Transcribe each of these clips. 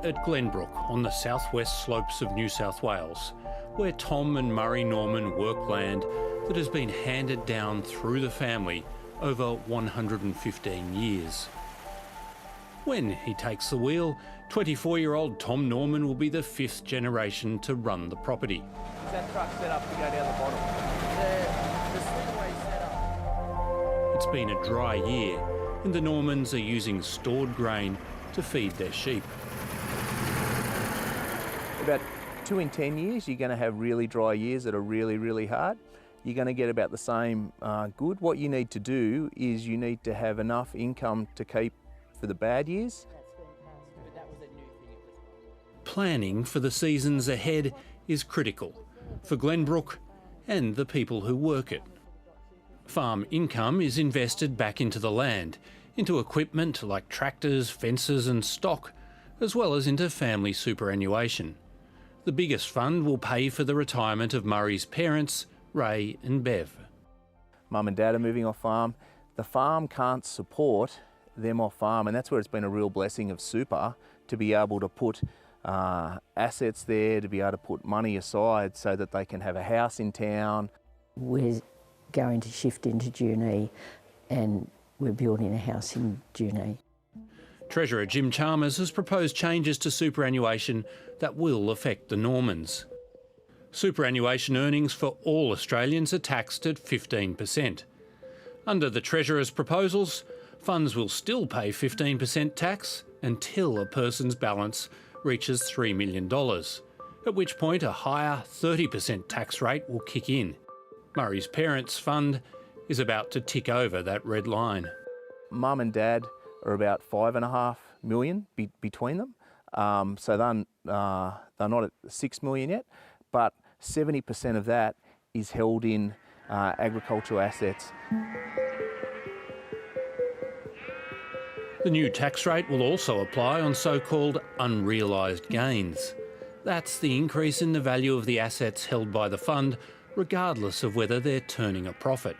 at Glenbrook on the southwest slopes of New South Wales, where Tom and Murray Norman work land that has been handed down through the family over 115 years. When he takes the wheel, 24-year-old Tom Norman will be the fifth generation to run the property. Is that truck set up to go down the bottom? The slingway set up. It's been a dry year, and the Normans are using stored grain to feed their sheep. About 2 in 10 years, you're going to have really dry years that are really, really hard. You're going to get about the same good. What you need to do is you need to have enough income to keep for the bad years. Planning for the seasons ahead is critical for Glenbrook and the people who work it. Farm income is invested back into the land, into equipment like tractors, fences and stock, as well as into family superannuation. The biggest fund will pay for the retirement of Murray's parents, Ray and Bev. Mum and Dad are moving off farm. The farm can't support them off farm, and that's where it's been a real blessing of super to be able to put assets there, to be able to put money aside so that they can have a house in town. We're going to shift into Junee and we're building a house in Junee. Treasurer Jim Chalmers has proposed changes to superannuation that will affect the Normans. Superannuation earnings for all Australians are taxed at 15%. Under the Treasurer's proposals, funds will still pay 15% tax until a person's balance reaches $3 million, at which point a higher 30% tax rate will kick in. Murray's parents' fund is about to tick over that red line. Mum and Dad are about $5.5 million between them, so they're not at $6 million yet, but 70% of that is held in agricultural assets. The new tax rate will also apply on so-called unrealised gains. That's the increase in the value of the assets held by the fund, regardless of whether they're turning a profit.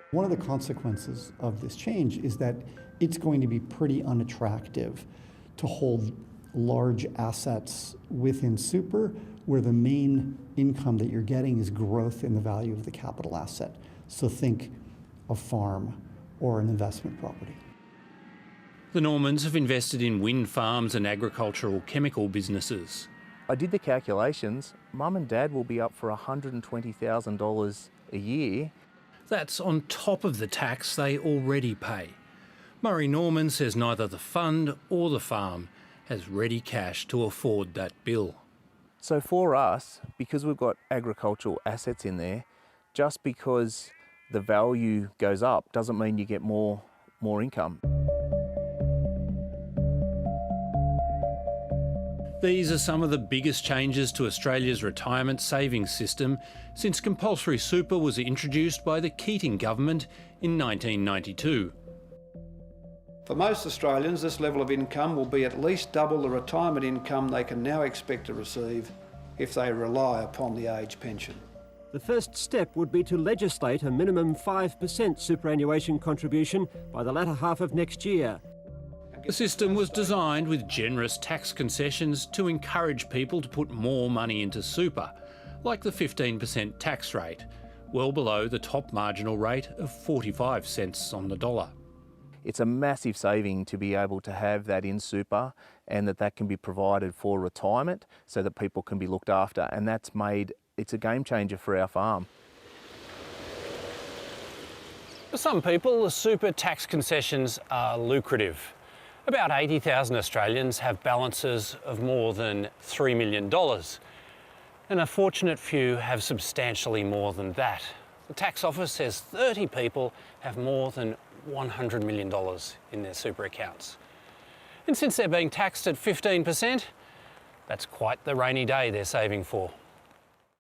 One of the consequences of this change is that it's going to be pretty unattractive to hold large assets within super where the main income that you're getting is growth in the value of the capital asset. So think a farm or an investment property. The Normans have invested in wind farms and agricultural chemical businesses. I did the calculations. Mum and Dad will be up for $120,000 a year. That's on top of the tax they already pay. Murray Norman says neither the fund or the farm has ready cash to afford that bill. So for us, because we've got agricultural assets in there, just because the value goes up doesn't mean you get more income. These are some of the biggest changes to Australia's retirement savings system since compulsory super was introduced by the Keating government in 1992. For most Australians, this level of income will be at least double the retirement income they can now expect to receive if they rely upon the age pension. The first step would be to legislate a minimum 5% superannuation contribution by the latter half of next year. The system was designed with generous tax concessions to encourage people to put more money into super, like the 15% tax rate, well below the top marginal rate of 45 cents on the dollar. It's a massive saving to be able to have that in super and that can be provided for retirement so that people can be looked after, and it's a game changer for our farm. For some people, the super tax concessions are lucrative. About 80,000 Australians have balances of more than $3 million, and a fortunate few have substantially more than that. The tax office says 30 people have more than $100 million in their super accounts. And since they're being taxed at 15%, that's quite the rainy day they're saving for.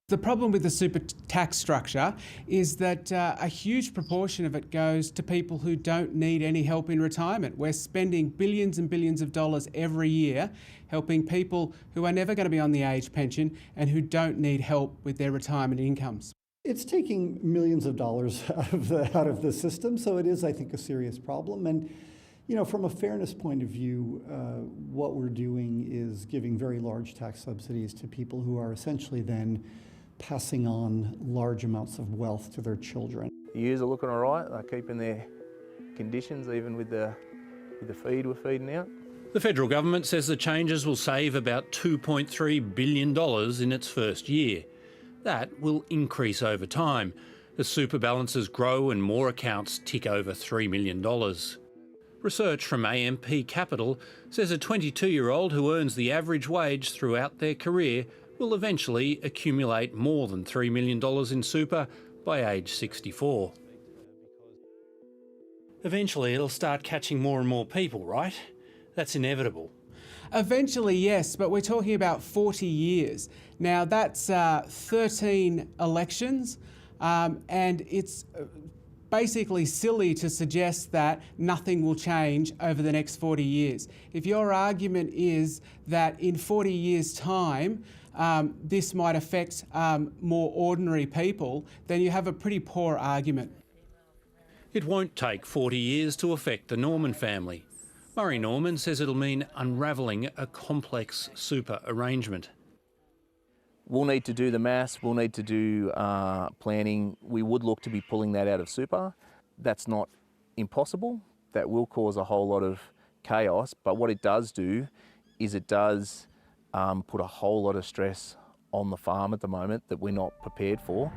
The problem with the super tax structure is that a huge proportion of it goes to people who don't need any help in retirement. We're spending billions and billions of dollars every year helping people who are never going to be on the age pension and who don't need help with their retirement incomes. It's taking millions of dollars out of the system, so it is, I think, a serious problem. And You know, from a fairness point of view, what we're doing is giving very large tax subsidies to people who are essentially then passing on large amounts of wealth to their children. The ewes are looking all right. They're keeping their conditions, even with the feed we're feeding out. The federal government says the changes will save about $2.3 billion in its first year. That will increase over time as super balances grow and more accounts tick over $3 million. Research from AMP Capital says a 22-year-old who earns the average wage throughout their career will eventually accumulate more than $3 million in super by age 64. Eventually it'll start catching more and more people, right? That's inevitable. Eventually, yes, but we're talking about 40 years. Now, that's 13 elections, and it's basically silly to suggest that nothing will change over the next 40 years. If your argument is that in 40 years' time, this might affect more ordinary people, then you have a pretty poor argument. It won't take 40 years to affect the Norman family. Murray Norman says it'll mean unravelling a complex super arrangement. We'll need to do the maths, we'll need to do planning. We would look to be pulling that out of super. That's not impossible. That will cause a whole lot of chaos, but what it does do is it does put a whole lot of stress on the farm at the moment that we're not prepared for.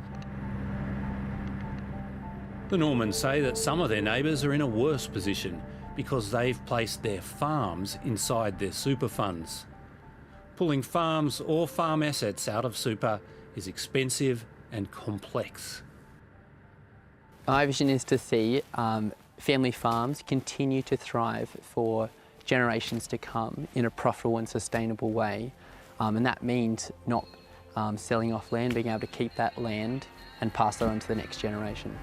The Normans say that some of their neighbours are in a worse position because they've placed their farms inside their super funds. Pulling farms or farm assets out of super is expensive and complex. My vision is to see family farms continue to thrive for generations to come in a profitable and sustainable way. And that means not selling off land, being able to keep that land and pass that on to the next generation.